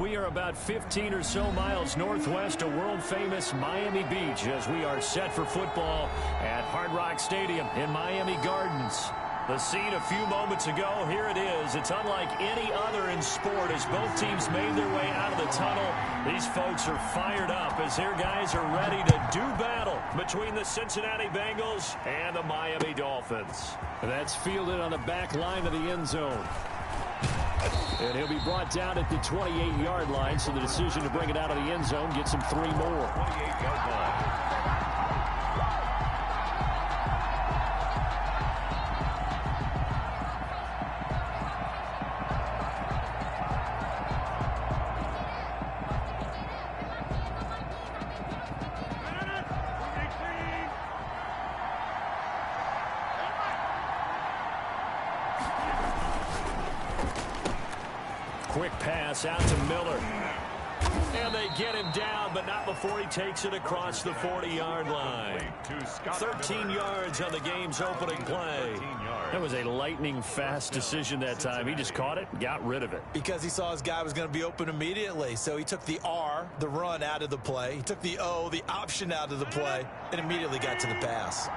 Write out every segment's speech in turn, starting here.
We are about 15 or so miles northwest of world-famous Miami Beach as we are set for football at Hard Rock Stadium in Miami Gardens. The scene a few moments ago, here it is. It's unlike any other in sport as both teams made their way out of the tunnel. These folks are fired up as their guys are ready to do battle between the Cincinnati Bengals and the Miami Dolphins. That's fielded on the back line of the end zone. And he'll be brought down at the 28-yard line, so the decision to bring it out of the end zone gets him 3 more. 28-yard line. Quick pass out to Miller. And they get him down, but not before he takes it across the 40-yard line. 13 yards on the game's opening play. That was a lightning-fast decision that time. He just caught it and got rid of it. Because he saw his guy was going to be open immediately. So he took the R, the run, out of the play. He took the O, the option, out of the play, and immediately got to the pass.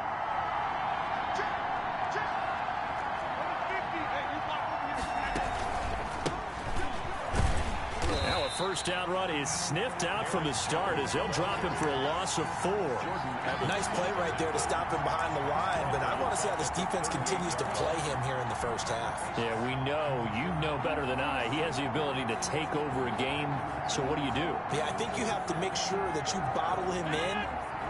First down run is sniffed out from the start as they'll drop him for a loss of 4. Nice play right there to stop him behind the line, but I want to see how this defense continues to play him here in the first half. Yeah, we know. You know better than I. He has the ability to take over a game, so what do you do? Yeah, I think you have to make sure that you bottle him in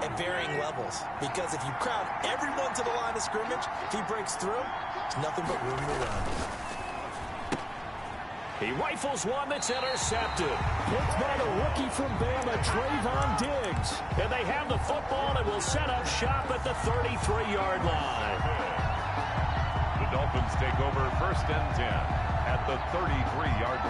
at varying levels, because if you crowd everyone to the line of scrimmage, if he breaks through, there's nothing but room to run. He rifles one that's intercepted. Picked by the rookie from Bama, Trayvon Diggs. And they have the football and will set up shop at the 33-yard line. The Dolphins take over 1st and 10 at the 33-yard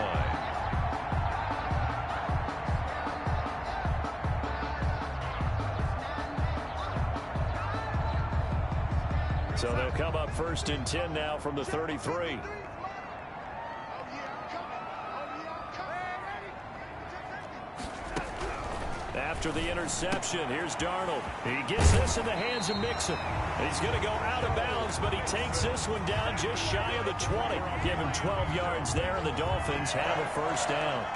line. So they'll come up 1st and 10 now from the 33. After the interception, here's Darnold. He gets this in the hands of Mixon. He's going to go out of bounds, but he takes this one down just shy of the 20. Give him 12 yards there, and the Dolphins have a first down.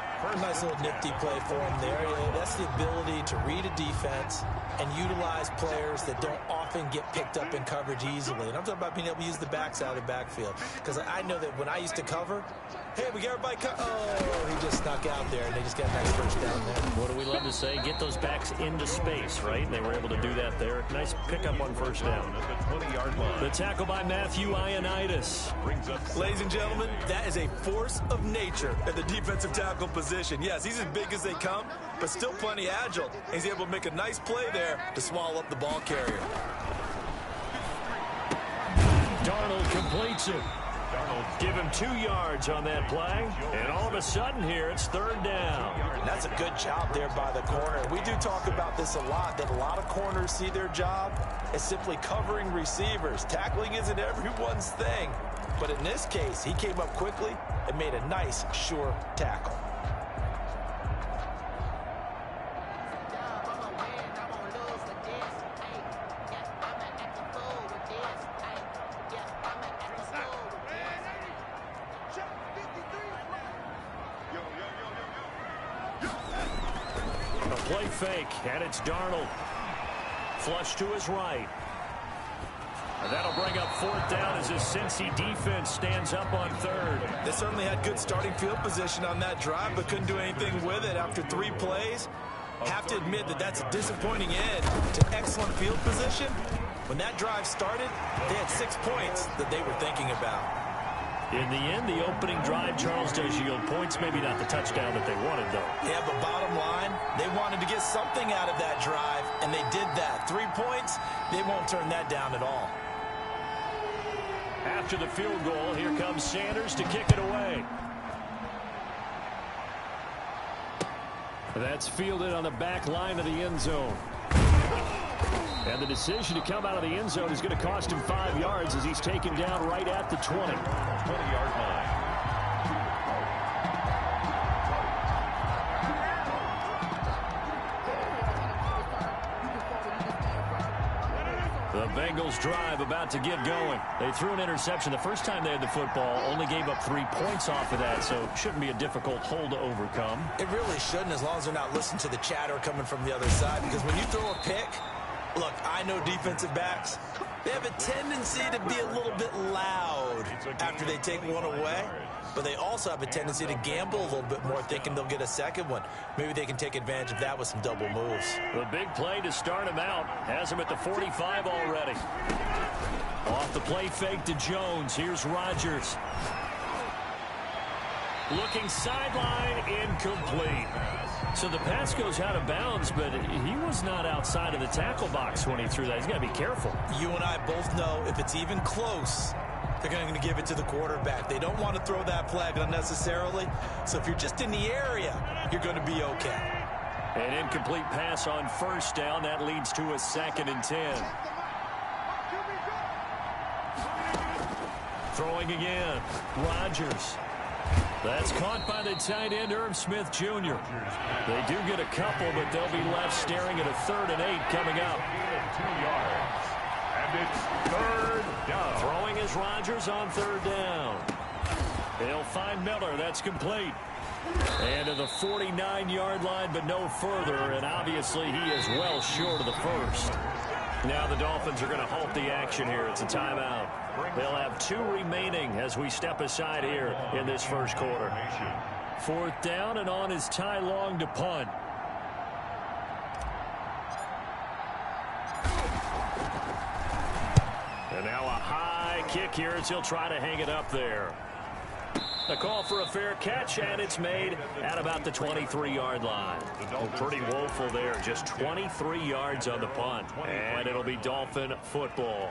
Nice little nifty play for him there. That's the ability to read a defense and utilize players that don't often get picked up in coverage easily. And I'm talking about being able to use the backs out of the backfield. Because I know that when I used to cover, hey, we got everybody Oh, he just snuck out there, and they just got a nice first down there. What do we love to say? Get those backs into space, right? They were able to do that there. Nice pickup on first down. At the 20-yard line. The tackle by Matthew Ioannidis. Brings up. Ladies and gentlemen, that is a force of nature at the defensive tackle position. Yes, he's as big as they come, but still plenty agile. He's able to make a nice play there to swallow up the ball carrier. Darnold completes it. Give him 2 yards on that play, and all of a sudden here it's 3rd down. That's a good job there by the corner. We do talk about this a lot, that a lot of corners see their job as simply covering receivers. Tackling isn't everyone's thing, but in this case, he came up quickly and made a nice, sure tackle. Play fake, and it's Darnold. Flush to his right. And that'll bring up 4th down as his Cincy defense stands up on 3rd. They certainly had good starting field position on that drive, but couldn't do anything with it after 3 plays. Have to admit that that's a disappointing end to excellent field position. When that drive started, they had 6 points that they were thinking about. In the end, the opening drive, Charles, does yield points. Maybe not the touchdown that they wanted, though. Yeah, but bottom line, they wanted to get something out of that drive, and they did that. 3 points, they won't turn that down at all. After the field goal, here comes Sanders to kick it away. That's fielded on the back line of the end zone. And the decision to come out of the end zone is going to cost him 5 yards as he's taken down right at the 20. 20-yard line. The Bengals drive about to get going. They threw an interception the first time they had the football, only gave up 3 points off of that, so it shouldn't be a difficult hole to overcome. It really shouldn't, as long as they're not listening to the chatter coming from the other side, because when you throw a pick, look, I know defensive backs, they have a tendency to be a little bit loud after they take one away, but they also have a tendency to gamble a little bit more, thinking they'll get a second one. Maybe they can take advantage of that with some double moves. The big play to start him out has him at the 45 already. Off the play fake to Jones. Here's Rodgers. Looking sideline, incomplete. So the pass goes out of bounds, but he was not outside of the tackle box when he threw that. He's got to be careful. You and I both know if it's even close, they're going to give it to the quarterback. They don't want to throw that flag unnecessarily. So if you're just in the area, you're going to be okay. An incomplete pass on first down. That leads to a 2nd and 10. Throwing again. Rodgers. That's caught by the tight end, Irv Smith Jr. They do get a couple, but they'll be left staring at a 3rd and 8 coming up. 2 yards. And it's 3rd down. Throwing is Rodgers on 3rd down. They'll find Miller. That's complete. And to the 49-yard line, but no further. And obviously he is well short of the first. Now the Dolphins are going to halt the action here. It's a timeout. They'll have 2 remaining as we step aside here in this first quarter. 4th down, and on is Ty Long to punt. And now a high kick here as he'll try to hang it up there. A call for a fair catch, and it's made at about the 23-yard line. Pretty woeful there. Just 23 yards on the punt. And it'll be Dolphin football.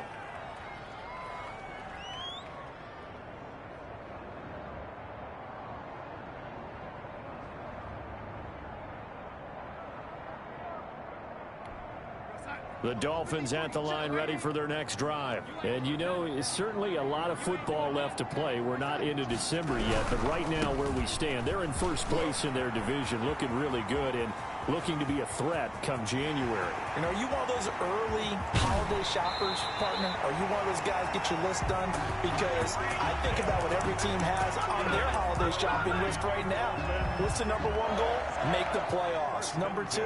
The Dolphins at the line ready for their next drive. And you know, it's certainly a lot of football left to play. We're not into December yet, but right now where we stand, they're in first place in their division, looking really good and looking to be a threat come January. And are you one of those early holiday shoppers, partner? Are you one of those guys get your list done? Because I think about what every team has on their holiday shopping list right now. What's the number 1 goal? Make the playoffs. Number 2,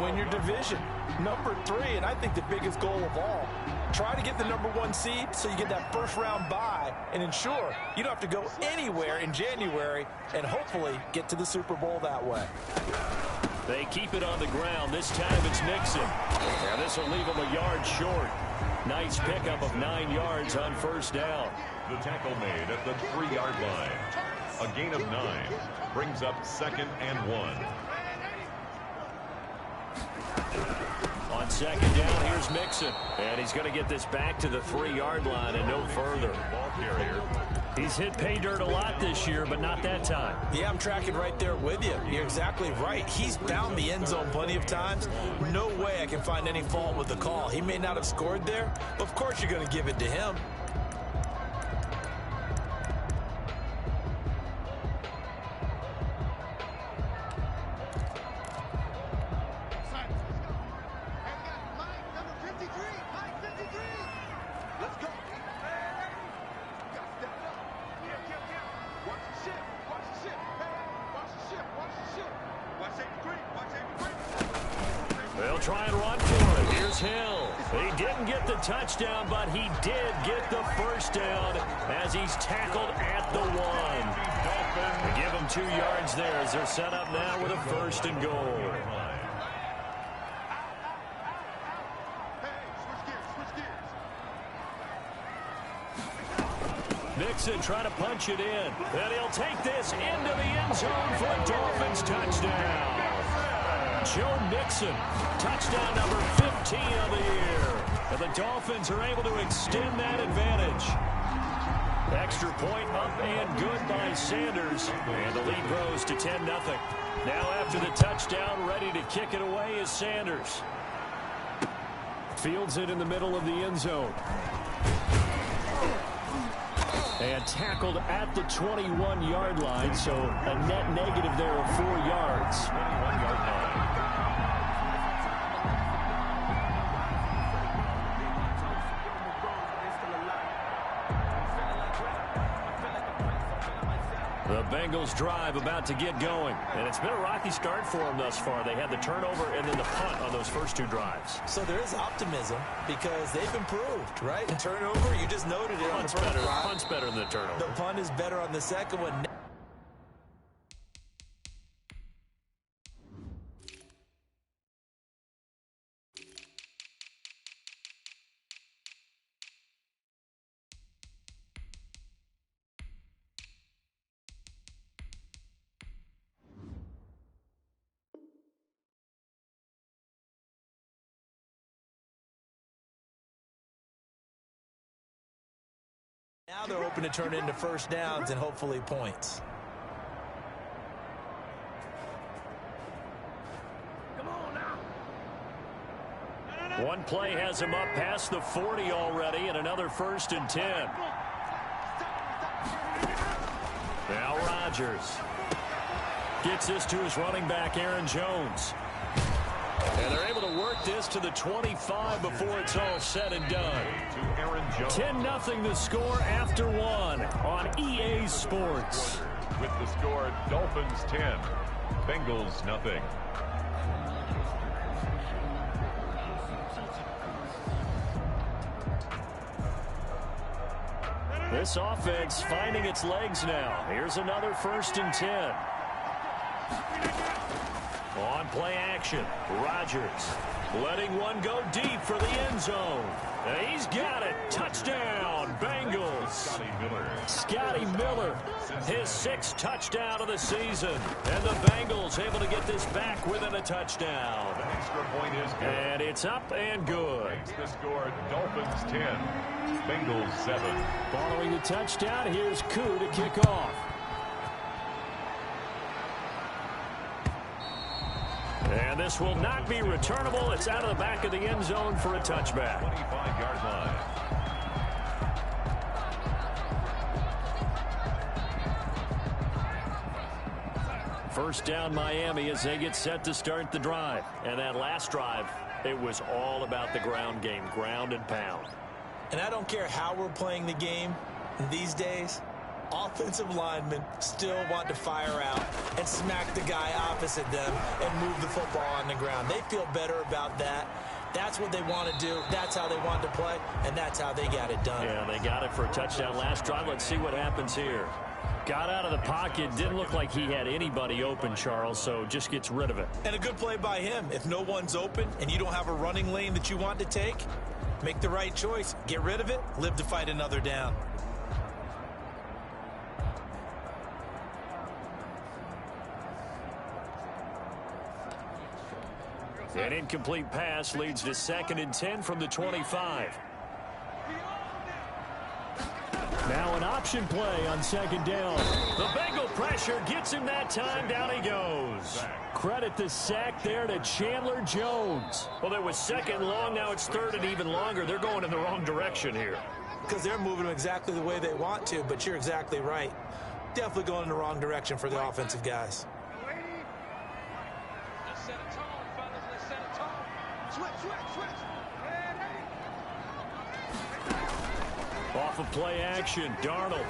win your division. Number 3, and I think the biggest goal of all, try to get the number 1 seed so you get that first round bye and ensure you don't have to go anywhere in January and hopefully get to the Super Bowl that way. They keep it on the ground. This time it's Nixon. And this will leave him a yard short. Nice pickup of 9 yards on first down. The tackle made at the 3-yard line. A gain of 9 brings up 2nd and 1. On 2nd down, here's Mixon. And he's going to get this back to the 3-yard line and no further. Ball carrier. He's hit pay dirt a lot this year, but not that time. Yeah, I'm tracking right there with you. You're exactly right. He's found the end zone plenty of times. No way I can find any fault with the call. He may not have scored there, but of course you're going to give it to him. They'll try and run for it. Here's Hill. He didn't get the touchdown, but he did get the first down as he's tackled at the 1. They give him 2 yards there as they're set up now with a 1st and goal. Nixon trying to punch it in. And he'll take this into the end zone for a Dolphins touchdown. Joe Mixon, touchdown number 15 of the year. And the Dolphins are able to extend that advantage. Extra point up and good by Sanders. And the lead grows to 10-0. Now after the touchdown, ready to kick it away is Sanders. Fields it in the middle of the end zone. And tackled at the 21-yard line, so a net negative there of 4 yards. 21-yard line. The Bengals drive about to get going. And it's been a rocky start for them thus far. They had the turnover and then the punt on those first two drives. So there is optimism because they've improved, right? And turnover, you just noted it on the first drive. Punt's better than the turnover. The punt is better on the second one. Now they're hoping to turn it into first downs and hopefully points. One play has him up past the 40 already, and another 1st and 10. Now Rodgers gets this to his running back, Aaron Jones. And they're able to work this to the 25 before it's all said and done. 10-0 the score after one on EA Sports. With the score, Dolphins 10, Bengals nothing. This offense finding its legs now. Here's another 1st and 10. On play action, Rodgers letting one go deep for the end zone. And he's got it. Touchdown, Bengals. Scotty Miller, his 6th touchdown of the season. And the Bengals able to get this back within a touchdown. The extra point is good. And it's up and good. Makes the score Dolphins 10, Bengals 7. Following the touchdown, here's Koo to kick off. And this will not be returnable. It's out of the back of the end zone for a touchback. 25-yard line. First down Miami as they get set to start the drive. And that last drive, it was all about the ground game, ground and pound. And I don't care how we're playing the game these days. Offensive linemen still want to fire out and smack the guy opposite them and move the football on the ground. They feel better about that. That's what they want to do. That's how they want to play, and that's how they got it done. Yeah, they got it for a touchdown last drive. Let's see what happens here. Got out of the pocket. Didn't look like he had anybody open, Charles, so just gets rid of it. And a good play by him. If no one's open and you don't have a running lane that you want to take, make the right choice. Get rid of it. Live to fight another down. An incomplete pass leads to 2nd and 10 from the 25. Now an option play on 2nd down. The Bengal pressure gets him that time. Down he goes. Credit the sack there to Chandler Jones. Well, there was 2nd long. Now it's 3rd and even longer. They're going in the wrong direction here. Because they're moving them exactly the way they want to, but you're exactly right. Definitely going in the wrong direction for the offensive guys. Off of play action, Darnold.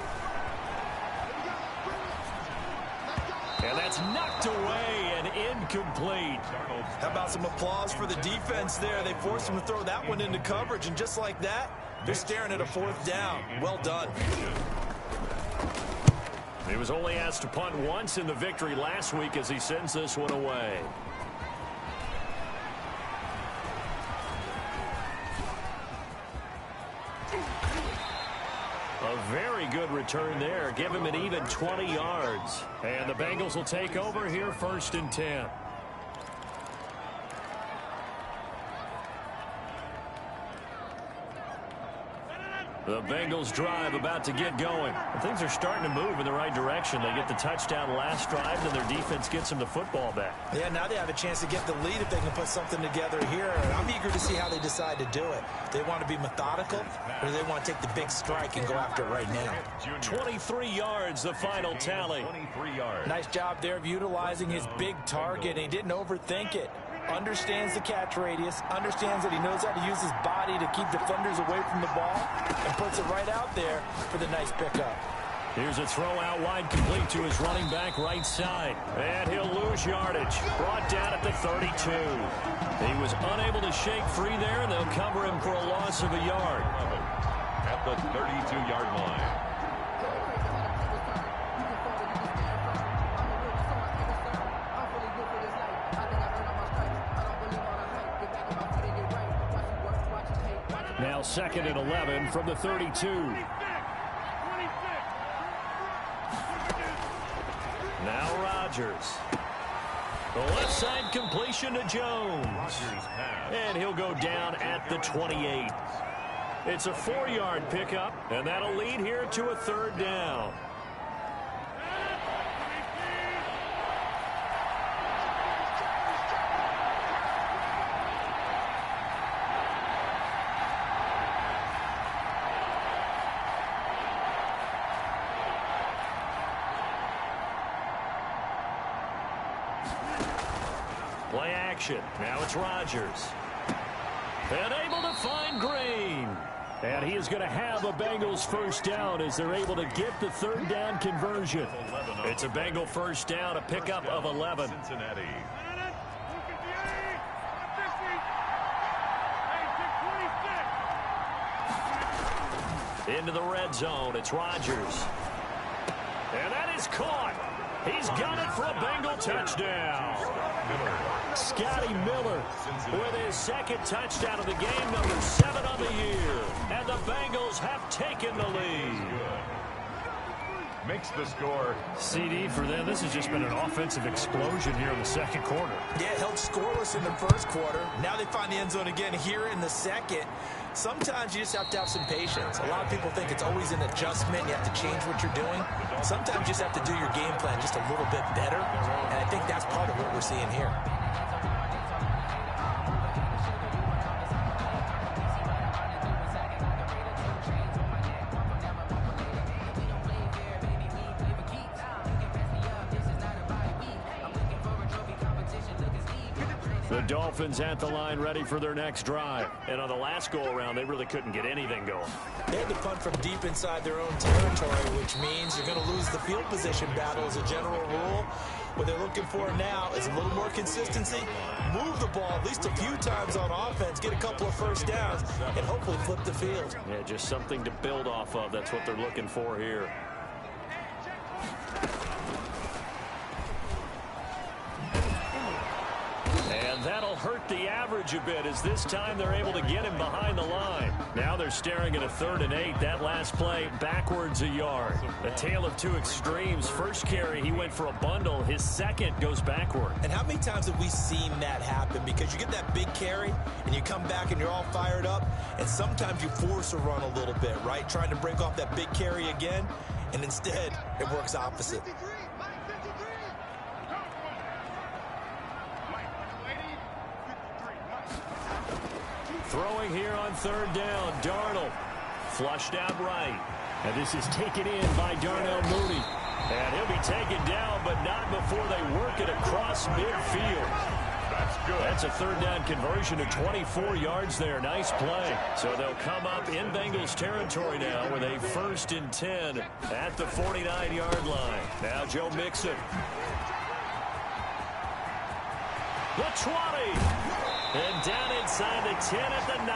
And that's knocked away and incomplete. How about some applause for the defense there? They forced him to throw that one into coverage, and just like that, they're staring at a 4th down. Well done. He was only asked to punt once in the victory last week as he sends this one away. A very good return there. Give him an even 20 yards. And the Bengals will take over here 1st and 10. The Bengals drive about to get going. Things are starting to move in the right direction. They get the touchdown last drive, and their defense gets them the football back. Yeah, now they have a chance to get the lead if they can put something together here. I'm eager to see how they decide to do it. They want to be methodical, or they want to take the big strike and go after it right now. 23 yards, the final tally. 23 yards. Nice job there of utilizing his big target, and he didn't overthink it. Understands the catch radius, understands that he knows how to use his body to keep defenders away from the ball, and puts it right out there for the nice pickup. Here's a throw out wide, complete to his running back right side. And he'll lose yardage. Brought down at the 32. He was unable to shake free there, and they'll cover him for a loss of a yard. At the 32-yard line. Now 2nd and 11 from the 32. Now Rodgers. The left side completion to Jones. And he'll go down at the 28. It's a 4-yard pickup, and that'll lead here to a 3rd down. Play action. Now it's Rodgers. And able to find Green. And he is going to have a Bengals first down as they're able to get the 3rd down conversion. It's a Bengal first down, a pickup of 11. Cincinnati. Into the red zone. It's Rodgers. And that is caught. He's got it for a Bengal touchdown. Scotty Miller with his 2nd touchdown of the game, number 7 on the year. And the Bengals have taken the lead. Makes the score. CD for them. This has just been an offensive explosion here in the 2nd quarter. Yeah, held scoreless in the 1st quarter. Now they find the end zone again here in the 2nd. Sometimes you just have to have some patience. A lot of people think it's always an adjustment. You have to change what you're doing. Sometimes you just have to do your game plan just a little bit better. And I think that's part of what we're seeing here. The Dolphins at the line ready for their next drive. And on the last go-around, they really couldn't get anything going. They had to punt from deep inside their own territory, which means you're going to lose the field position battle as a general rule. What they're looking for now is a little more consistency, move the ball at least a few times on offense, get a couple of first downs, and hopefully flip the field. Yeah, just something to build off of. That's what they're looking for here. And that'll hurt the average a bit as this time they're able to get him behind the line. Now they're staring at a 3rd and 8. That last play backwards a yard. A tale of two extremes. First carry, he went for a bundle. His 2nd goes backward. And how many times have we seen that happen? Because you get that big carry and you come back and you're all fired up. And sometimes you force a run a little bit, right? Trying to break off that big carry again. And instead, it works opposite. Throwing here on 3rd down, Darnold. Flushed out right. And this is taken in by Darnell Mooney. And he'll be taken down, but not before they work it across midfield. That's good. That's a 3rd down conversion to 24 yards there. Nice play. So they'll come up in Bengals territory now with a 1st and 10 at the 49-yard line. Now Joe Mixon. The 20. And down inside the 10 at the 9.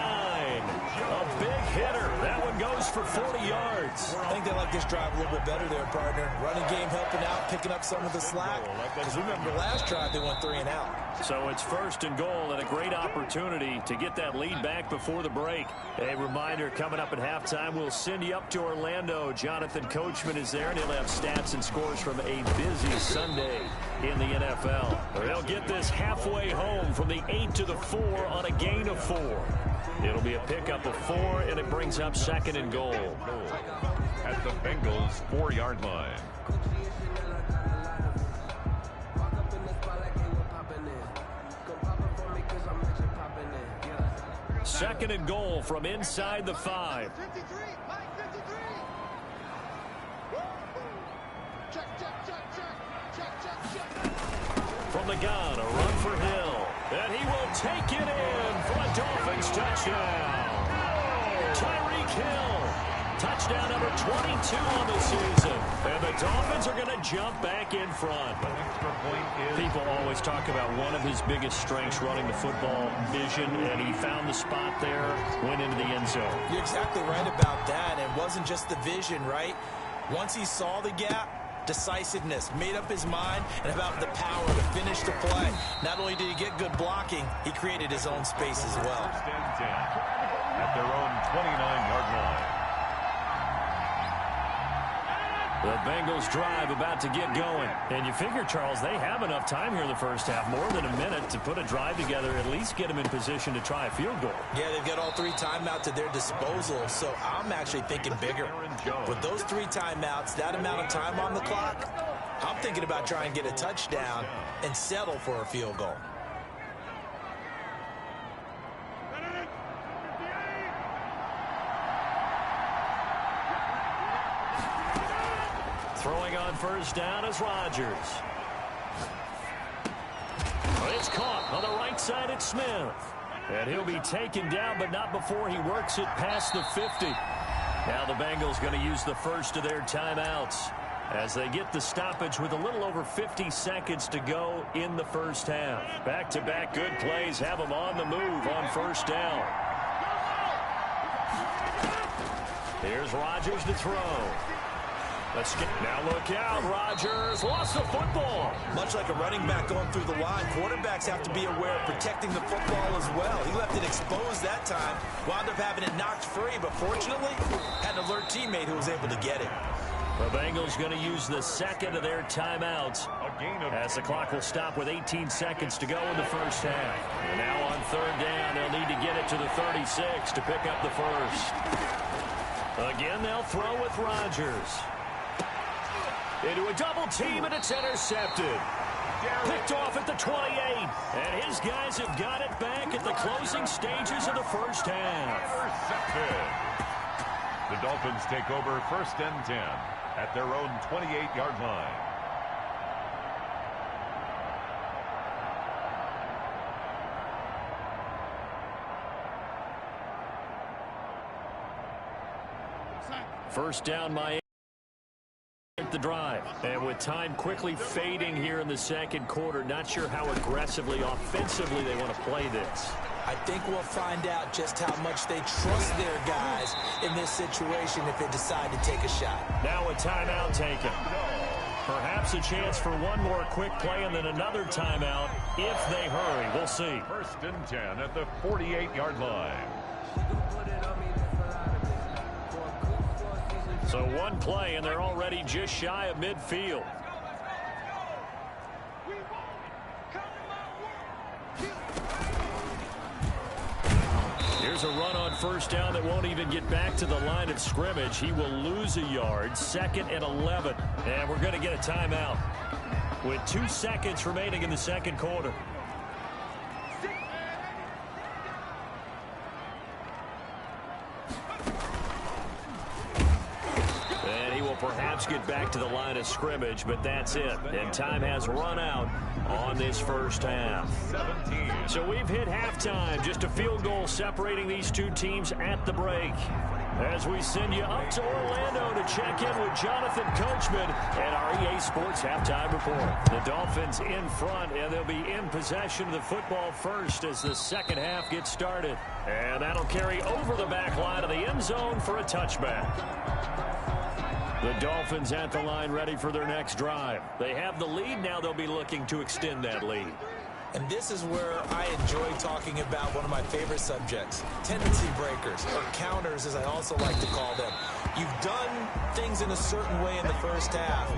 A big hitter. That one goes for 40 yards. I think they like this drive a little bit better there, partner. Running game helping out, picking up some of the slack. Because remember, last drive they went 3 and out. So it's 1st and goal and a great opportunity to get that lead back before the break. A reminder, coming up at halftime, we'll send you up to Orlando. Jonathan Coachman is there, and he'll have stats and scores from a busy Sunday in the NFL. They'll get this halfway home from the 8 to the 4 on a gain of 4. It'll be a pickup of 4, and it brings up 2nd and goal. At the Bengals 4-yard line. 2nd and goal from inside the 5. From the gun, a run for Hill. And he will take it in for a Dolphins touchdown. Tyreek Hill Touchdown number 22 on the season. And the Dolphins are going to jump back in front. The extra point is... People always talk about one of his biggest strengths running the football, vision, and he found the spot there, went into the end zone. You're exactly right about that. It wasn't just the vision, right? Once he saw the gap, decisiveness, made up his mind, and about the power to finish the play. Not only did he get good blocking, he created his own space as well. First and 10 at their own 29-yard line. The Bengals drive about to get going. And you figure, Charles, they have enough time here in the first half, more than a minute, to put a drive together, at least get them in position to try a field goal. Yeah, they've got all 3 timeouts at their disposal, so I'm actually thinking bigger. With those 3 timeouts, that amount of time on the clock, I'm thinking about trying to get a touchdown and settle for a field goal. Throwing on first down is Rodgers. It's caught on the right side. It's Smith. And he'll be taken down, but not before he works it past the 50. Now the Bengals going to use the first of their timeouts as they get the stoppage with a little over 50 seconds to go in the first half. Back-to-back good plays have them on the move on first down. Here's Rodgers to throw. Now look out, Rodgers lost the football. Much like a running back going through the line, quarterbacks have to be aware of protecting the football as well. He left it exposed that time, wound up having it knocked free, but fortunately had an alert teammate who was able to get it. The Bengals going to use the second of their timeouts as the clock will stop with 18 seconds to go in the first half. And now on third down, they'll need to get it to the 36 to pick up the first. Again, they'll throw with Rodgers. Into a double team, and it's intercepted. Picked off at the 28. And his guys have got it back at the closing stages of the first half. Intercepted. The Dolphins take over first and 10 at their own 28-yard line. First down, Miami. The drive, and with time quickly fading here in the second quarter, not sure how aggressively, offensively they want to play this. I think we'll find out just how much they trust their guys in this situation if they decide to take a shot. Now a timeout taken. Perhaps a chance for one more quick play and then another timeout if they hurry. We'll see. First and 10 at the 48-yard line. So one play, and they're already just shy of midfield. Here's a run on first down that won't even get back to the line of scrimmage. He will lose a yard, 2nd and 11. And we're going to get a timeout with 2 seconds remaining in the second quarter. Perhaps get back to the line of scrimmage, but that's it. And time has run out on this first half. 17. So we've hit halftime. Just a field goal separating these two teams at the break. As we send you up to Orlando to check in with Jonathan Coachman and our EA Sports Halftime Report. The Dolphins in front, and they'll be in possession of the football first as the second half gets started. And that'll carry over the back line of the end zone for a touchback. The Dolphins at the line ready for their next drive. They have the lead. Now they'll be looking to extend that lead. And this is where I enjoy talking about one of my favorite subjects, tendency breakers, or counters as I also like to call them. You've done things in a certain way in the first half,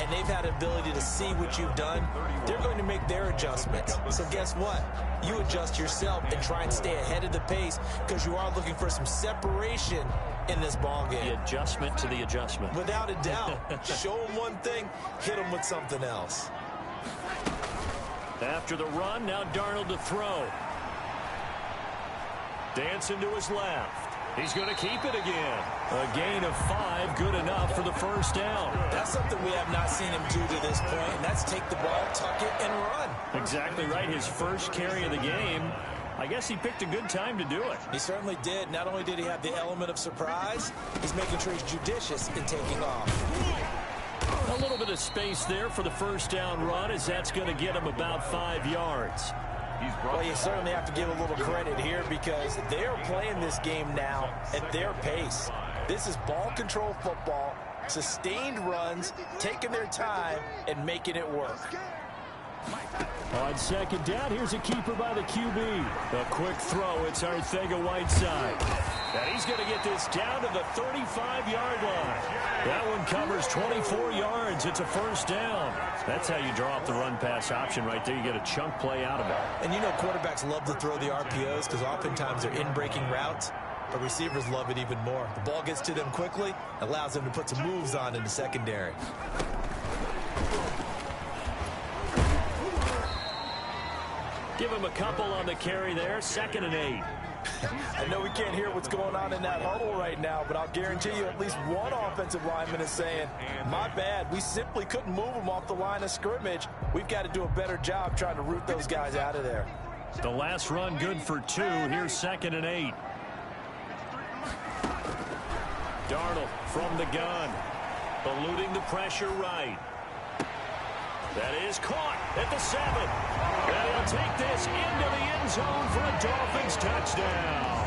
and they've had ability to see what you've done. They're going to make their adjustments. So guess what? You adjust yourself and try and stay ahead of the pace because you are looking for some separation in this ball game. The adjustment to the adjustment. Without a doubt. Show them one thing, hit them with something else. After the run, now Darnold to throw. Dancing to his left. He's going to keep it again. A gain of 5, good enough for the first down. That's something we have not seen him do to this point, and that's take the ball, tuck it, and run. Exactly right. His first carry of the game, I guess he picked a good time to do it. He certainly did. Not only did he have the element of surprise, he's making sure he's judicious in taking off. A little bit of space there for the first down run, as that's going to get him about 5 yards. Well, you certainly have to give a little credit here because they're playing this game now at their pace. This is ball control football, sustained runs, taking their time, and making it work. On second down, here's a keeper by the QB. A quick throw. It's Arcega-Whiteside. And he's going to get this down to the 35-yard line. That one covers 24 yards. It's a first down. That's how you draw up the run-pass option right there. You get a chunk play out of it. And you know quarterbacks love to throw the RPOs because oftentimes they're in-breaking routes. But receivers love it even more. The ball gets to them quickly, allows them to put some moves on in the secondary. Give him a couple on the carry there. 2nd and 8. I know we can't hear what's going on in that huddle right now, but I'll guarantee you at least one offensive lineman is saying, my bad, we simply couldn't move them off the line of scrimmage. We've got to do a better job trying to root those guys out of there. The last run good for 2. Here's 2nd and 8. Darnold from the gun. Eluding the pressure right. That is caught at the 7. And he'll take this into the end zone for a Dolphins touchdown.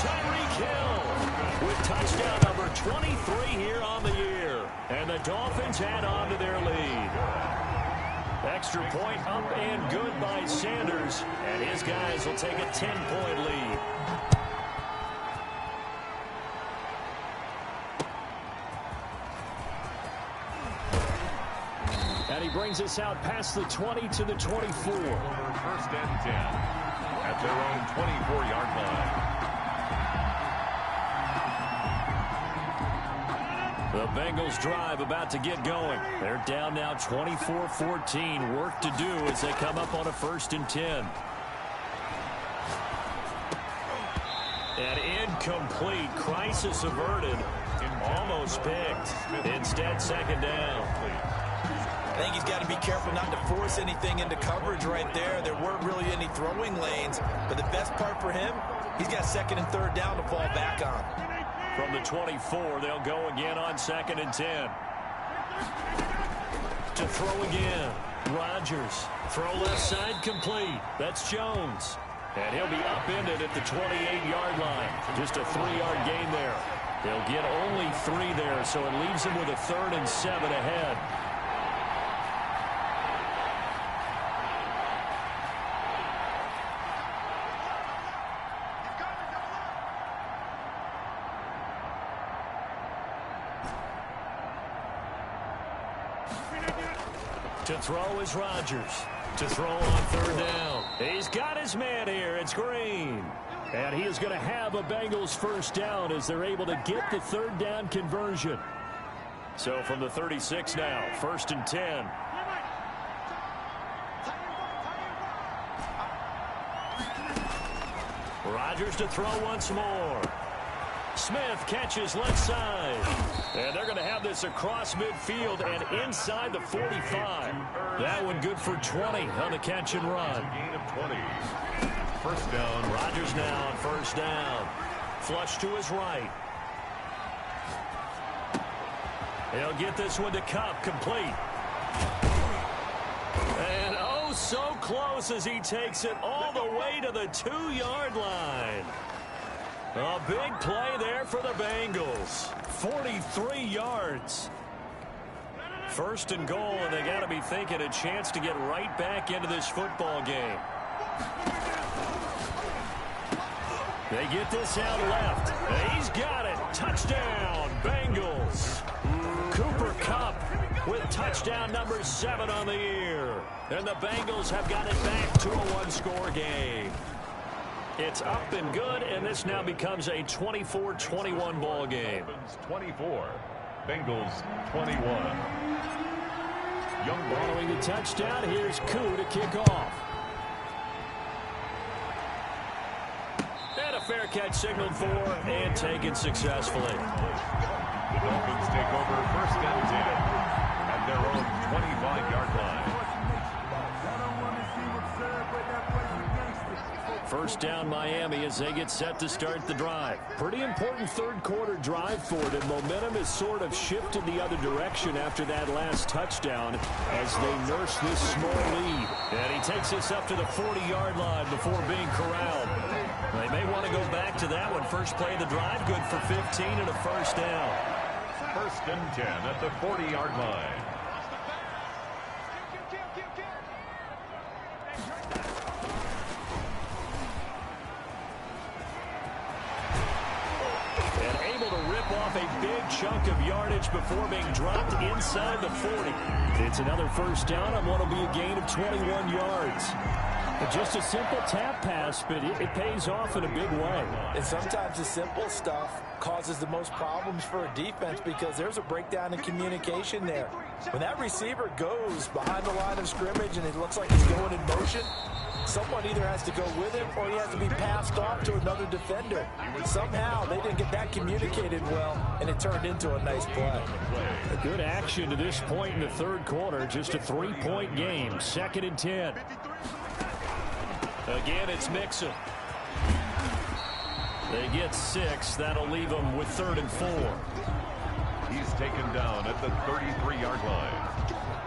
Tyreek Hill with touchdown number 23 here on the year. And the Dolphins add on to their lead. Extra point up and good by Sanders. And his guys will take a 10-point lead. And he brings us out past the 20 to the 24. 1st and 10 at their own 24-yard line. The Bengals drive about to get going. They're down now 24-14. Work to do as they come up on a 1st and 10. And incomplete. Crisis averted. Almost picked. Instead, 2nd down. I think he's got to be careful not to force anything into coverage right there. There weren't really any throwing lanes, but the best part for him, he's got 2nd and 3rd down to fall back on. From the 24, they'll go again on 2nd and 10. To throw again. Rodgers. Throw left side complete. That's Jones. And he'll be upended at the 28-yard line. Just a 3-yard gain there. They'll get only 3 there, so it leaves them with a 3rd and 7 ahead. To throw is Rodgers. To throw on 3rd down. He's got his man here. It's Green. And he is going to have a Bengals 1st down as they're able to get the 3rd down conversion. So from the 36 now, 1st and 10. Rodgers to throw once more. Smith catches left side. And they're going to have this across midfield and inside the 45. That one good for 20 on the catch and run. Gain of 20. 1st down. Rodgers now on 1st down. Flush to his right. He'll get this one to Kupp, complete. And oh, so close as he takes it all the way to the 2-yard line. A big play there for the Bengals. 43 yards. 1st and goal, and they got to be thinking a chance to get right back into this football game. They get this out left. He's got it. Touchdown, Bengals. Cooper Kupp with touchdown number 7 on the year. And the Bengals have got it back to a 1-score game. It's up and good, and this now becomes a 24-21 ball game. 24, Bengals 21. Young following the touchdown, here's Koo to kick off. And a fair catch signaled for and taken successfully. The Dolphins take over 1st and 10 at their own 25-yard line. First down Miami as they get set to start the drive. Pretty important third quarter drive for them. Momentum has sort of shifted the other direction after that last touchdown as they nurse this small lead. And he takes us up to the 40-yard line before being corralled. They may want to go back to that one. First play of the drive, good for 15 and a first down. First and 10 at the 40-yard line. A big chunk of yardage before being dropped inside the 40. It's another first down on what will be a gain of 21 yards. Just a simple tap pass, but it pays off in a big way. And sometimes the simple stuff causes the most problems for a defense because there's a breakdown in communication there. When that receiver goes behind the line of scrimmage and it looks like he's going in motion, someone either has to go with him or he has to be passed off to another defender. Somehow they didn't get that communicated well, and it turned into a nice play. A good action to this point in the third quarter. Just a 3-point game. 2nd and 10. Again, it's Mixon. They get 6. That'll leave them with 3rd and 4. He's taken down at the 33-yard line.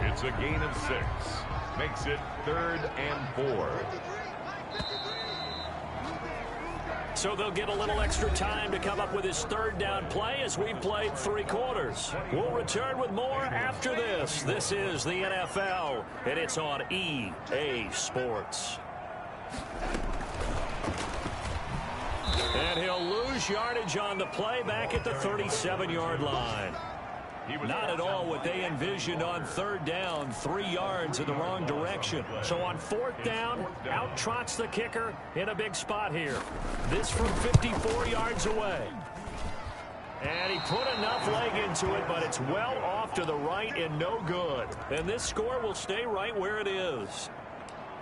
It's a gain of 6. Makes it 3rd and 4. So they'll get a little extra time to come up with his 3rd down play as we've played 3 quarters. We'll return with more after this. This is the NFL, and it's on EA Sports. And he'll lose yardage on the play back at the 37-yard line. Not at all what they envisioned on 3rd down, 3 yards in the wrong direction. So on 4th down, out trots the kicker in a big spot here. This from 54 yards away. And he put enough leg into it, but it's well off to the right and no good. And this score will stay right where it is.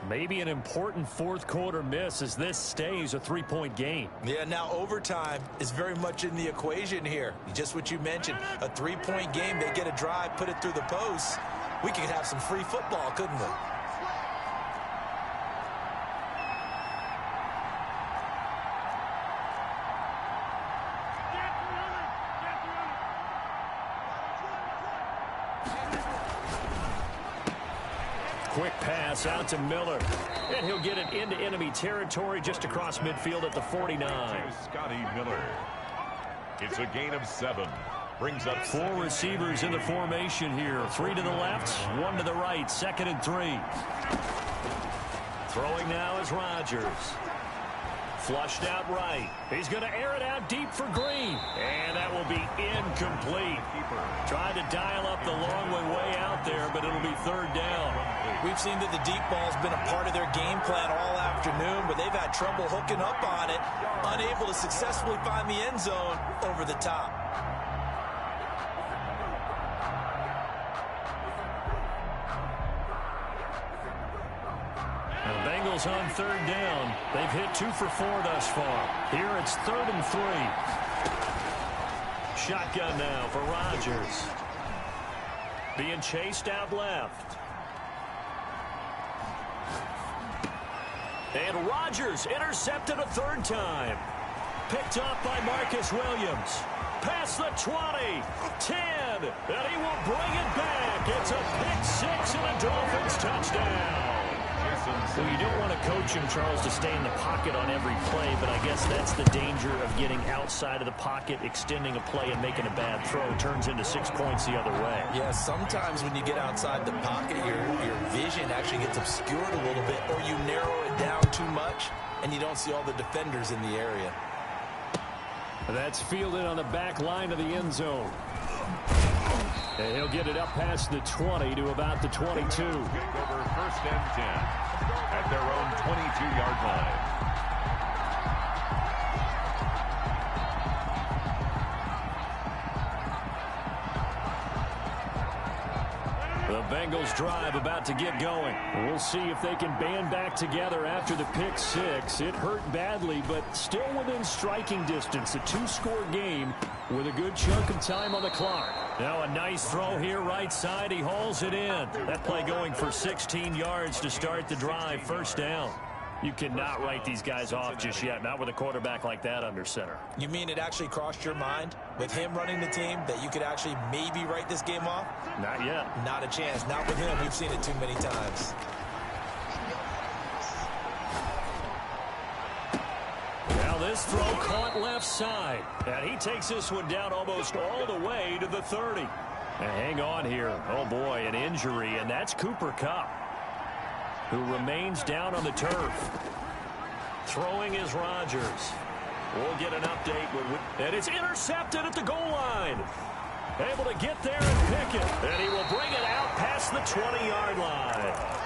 Maybe an important 4th quarter miss as this stays a 3-point game. Yeah, now overtime is very much in the equation here. Just what you mentioned, a 3-point game. They get a drive, put it through the posts. We could have some free football, couldn't we? Quick pass out to Miller. And he'll get it into enemy territory just across midfield at the 49. Scotty Miller. It's a gain of 7. Brings up 4 receivers in the formation here. 3 to the left, 1 to the right. 2nd and 3. Throwing now is Rodgers. Flushed out right. He's going to air it out deep for Green. And that will be incomplete. Tried to dial up the long way out there, but it'll be 3rd down. We've seen that the deep ball's been a part of their game plan all afternoon, but they've had trouble hooking up on it, unable to successfully find the end zone over the top. The Bengals on 3rd down. They've hit 2 for 4 thus far. Here it's 3rd and 3. Shotgun now for Rodgers. Being chased out left. And Rodgers intercepted a 3rd time. Picked up by Marcus Williams. Past the 20, 10, and he will bring it back. It's a pick 6 and a Dolphins touchdown. Well, you don't want to coach him, Charles, to stay in the pocket on every play, but I guess that's the danger of getting outside of the pocket, extending a play and making a bad throw. Turns into 6 points the other way. Yeah, sometimes when you get outside the pocket, your vision actually gets obscured a little bit, or you narrow it down too much, and you don't see all the defenders in the area. That's fielded on the back line of the end zone. And he'll get it up past the 20 to about the 22. Over 1st and 10 at their own 22-yard line. The Bengals drive about to get going. We'll see if they can band back together after the pick 6. It hurt badly, but still within striking distance. A 2-score game with a good chunk of time on the clock. Now a nice throw here right side. He hauls it in. That play going for 16 yards to start the drive. 1st down. You cannot write these guys off just yet, not with a quarterback like that under center. You mean it actually crossed your mind with him running the team that you could actually maybe write this game off? Not yet. Not a chance. Not with him. We've seen it too many times. Now this throw caught left side. And he takes this one down almost all the way to the 30. And hang on here. Oh, boy, an injury, and that's Cooper Kupp, who remains down on the turf. Throwing is Rodgers. We'll get an update. And it's intercepted at the goal line. Able to get there and pick it. And he will bring it out past the 20-yard line.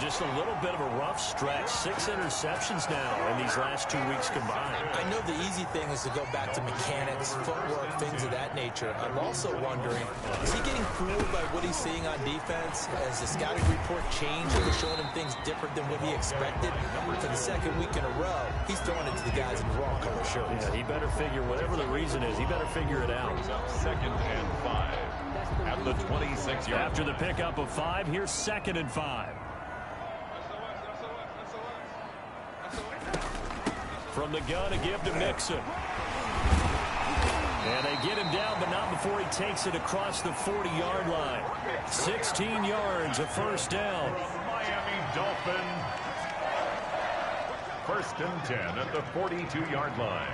Just a little bit of a rough stretch. 6 interceptions now in these last 2 weeks combined. I know the easy thing is to go back to mechanics, footwork, things of that nature. I'm also wondering, is he getting fooled by what he's seeing on defense? Has the scouting report changed and showing him things different than what he expected? For the second week in a row, he's throwing it to the guys in the wrong color shirts. Yeah, he better figure, whatever the reason is, he better figure it out. 2nd and 5 at the 26-yard. After the pickup of 5, here's 2nd and 5. From the gun, a give to Mixon. And they get him down, but not before he takes it across the 40-yard line. 16 yards, a first down. Miami Dolphins. 1st and 10 at the 42-yard line.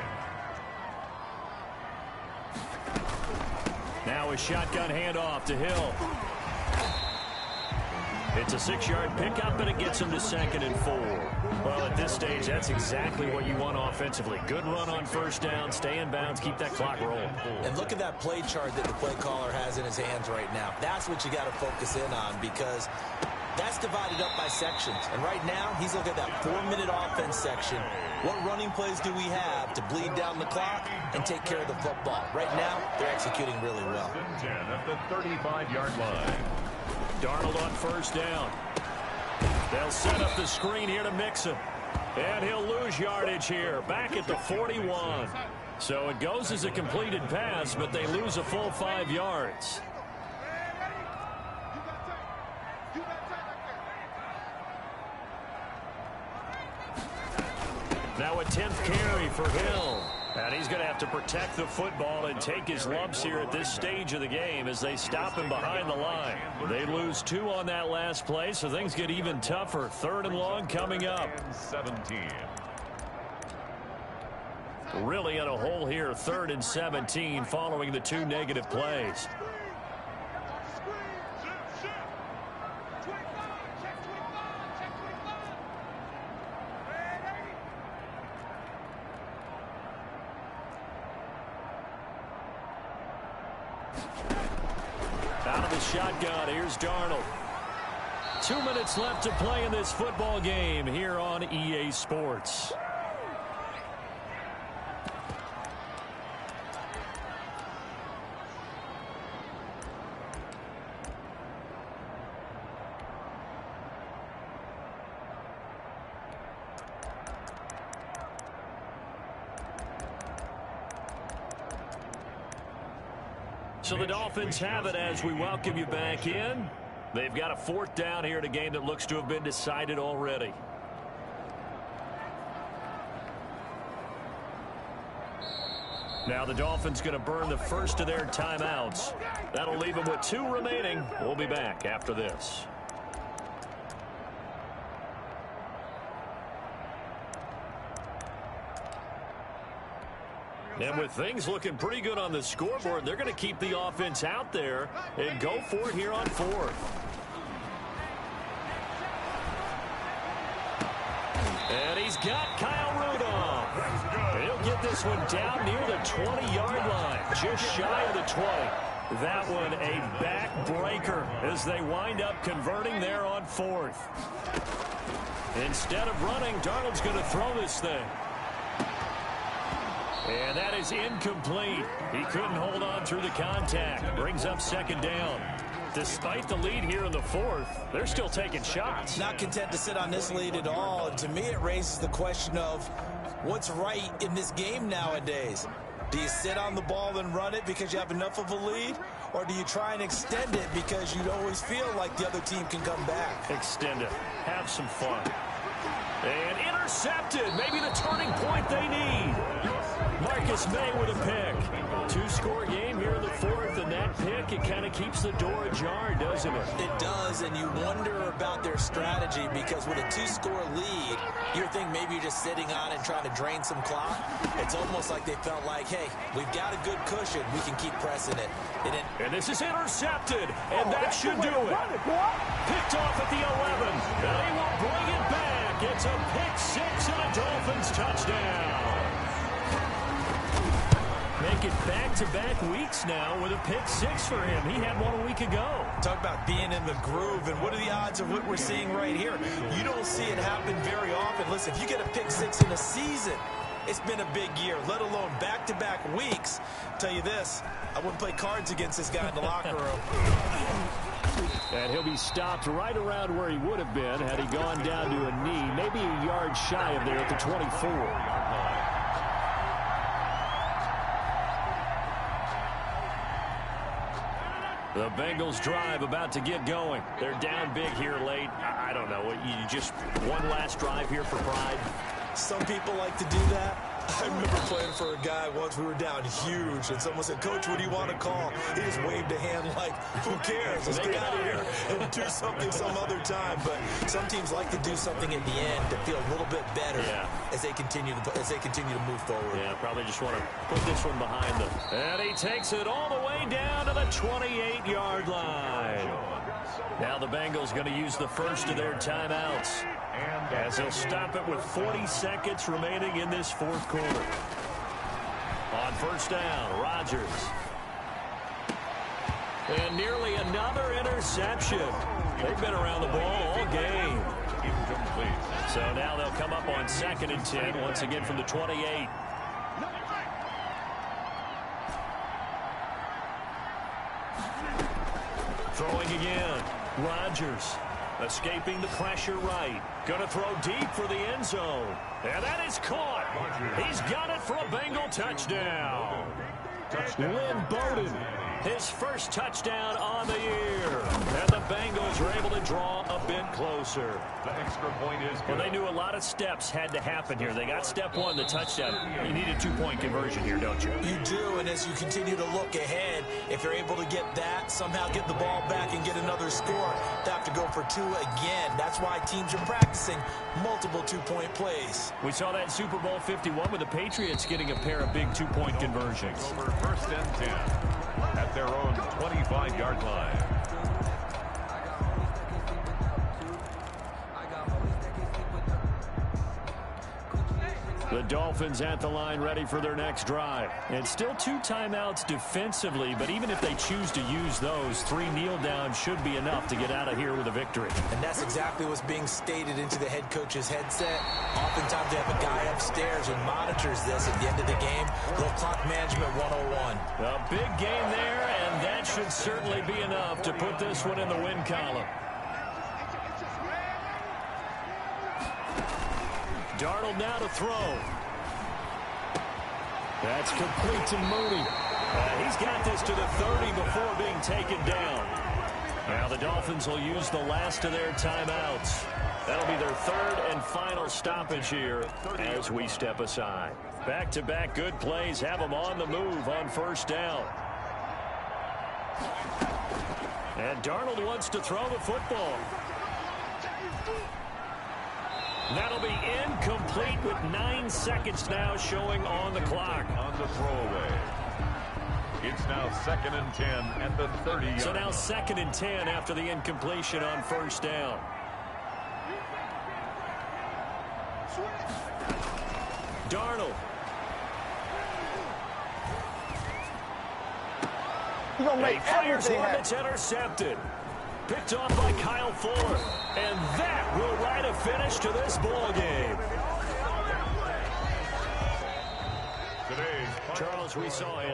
Now a shotgun handoff to Hill. It's a 6-yard pickup, and it gets him to 2nd and 4. Well, at this stage, that's exactly what you want offensively. Good run on first down, stay in bounds, keep that clock rolling. And look at that play chart that the play caller has in his hands right now. That's what you got to focus in on, because that's divided up by sections. And right now, he's looking at that 4-minute offense section. What running plays do we have to bleed down the clock and take care of the football? Right now, they're executing really well. 10 at the 35-yard line. Darnold on first down. They'll set up the screen here to Mixon. And he'll lose yardage here, back at the 41. So it goes as a completed pass, but they lose a full 5 yards. Now a 10th carry for Hill. And he's going to have to protect the football and take his lumps here at this stage of the game as they stop him behind the line. They lose 2 on that last play, so things get even tougher. 3rd and long coming up. 17. Really in a hole here, 3rd and 17 following the 2 negative plays. Out of the shotgun, here's Darnold. 2 minutes left to play in this football game here on EA Sports. So the Dolphins have it as we welcome you back in. They've got a 4th down here in a game that looks to have been decided already. Now the Dolphins going to burn the first of their timeouts. That'll leave them with 2 remaining. We'll be back after this. And with things looking pretty good on the scoreboard, they're going to keep the offense out there and go for it here on 4th. And he's got Kyle Rudolph. He'll get this one down near the 20-yard line, just shy of the 20. That one a backbreaker as they wind up converting there on 4th. Instead of running, Darnold's going to throw this thing. And that is incomplete. He couldn't hold on through the contact. Brings up 2nd down. Despite the lead here in the 4th, they're still taking shots. Not content to sit on this lead at all. And to me, it raises the question of what's right in this game nowadays. Do you sit on the ball and run it because you have enough of a lead? Or do you try and extend it because you always feel like the other team can come back? Extend it. Have some fun. And intercepted. Maybe the turning point they need. Marcus May with a pick. Two-score game here in the fourth, and that pick, it kind of keeps the door ajar, doesn't it? It does, and you wonder about their strategy because with a two-score lead, you think maybe you're just sitting on it and trying to drain some clock. It's almost like they felt like, hey, we've got a good cushion. We can keep pressing it. And this is intercepted, and that should do it. Picked off at the 11. They will bring it back. It's a pick six and a Dolphins touchdown. Make it back-to-back weeks now with a pick six for him. He had one a week ago. Talk about being in the groove, and what are the odds of what we're seeing right here? You don't see it happen very often. Listen, if you get a pick six in a season, it's been a big year, let alone back-to-back weeks. I'll tell you this, I wouldn't play cards against this guy in the locker room. And he'll be stopped right around where he would have been had he gone down to a knee, maybe a yard shy of there at the 24. The Bengals drive about to get going. They're down big here late. I don't know. You just one last drive here for pride. Some people like to do that. I remember playing for a guy once. We were down huge, and someone said, "Coach, what do you want to call?" He just waved a hand like, "Who cares? Let's get out of here and do something some other time." But some teams like to do something at the end to feel a little bit better as they continue to move forward. Yeah, probably just want to put this one behind them. And he takes it all the way down to the 28-yard line. Now the Bengals going to use the first of their timeouts, as they'll stop it with 40 seconds remaining in this fourth quarter. On first down, Rodgers. And nearly another interception. They've been around the ball all game. Incomplete. So now they'll come up on 2nd and 10, once again from the 28. Throwing again. Rodgers. Escaping the pressure right. Going to throw deep for the end zone. And that is caught. He's got it for a Bengal touchdown. Lynn Bowden, his first touchdown on the year. And the Bengals are able to draw a bit closer. The extra point is good. Well, they knew a lot of steps had to happen here. They got step one, the touchdown. You need a two-point conversion here, don't you? You do, and as you continue to look ahead, if you're able to get that, somehow get the ball back and get another score, they have to go for two again. That's why teams are practicing multiple two-point plays. We saw that in Super Bowl 51 with the Patriots getting a pair of big two-point conversions. Over 1st and 10 at their own 25-yard line. The Dolphins at the line ready for their next drive. And still 2 timeouts defensively, but even if they choose to use those, 3 kneel downs should be enough to get out of here with a victory. And that's exactly what's being stated into the head coach's headset. Oftentimes they have a guy upstairs who monitors this at the end of the game. Little clock management 101. A big game there, and that should certainly be enough to put this one in the win column. Darnold now to throw. That's complete to Mooney. He's got this to the 30 before being taken down. Now the Dolphins will use the last of their timeouts. That'll be their 3rd and final stoppage here as we step aside. Back-to-back good plays have them on the move on first down. And Darnold wants to throw the football. That'll be incomplete with 9 seconds now showing on the clock. On the throwaway. It's now 2nd and 10 at the 30-yard. So now 2nd and 10 after the incompletion on first down. Darnold. He fires one that's intercepted. Picked off by Kyle Fuller. And that will write a finish to this ball game. Today's Charles, we saw him.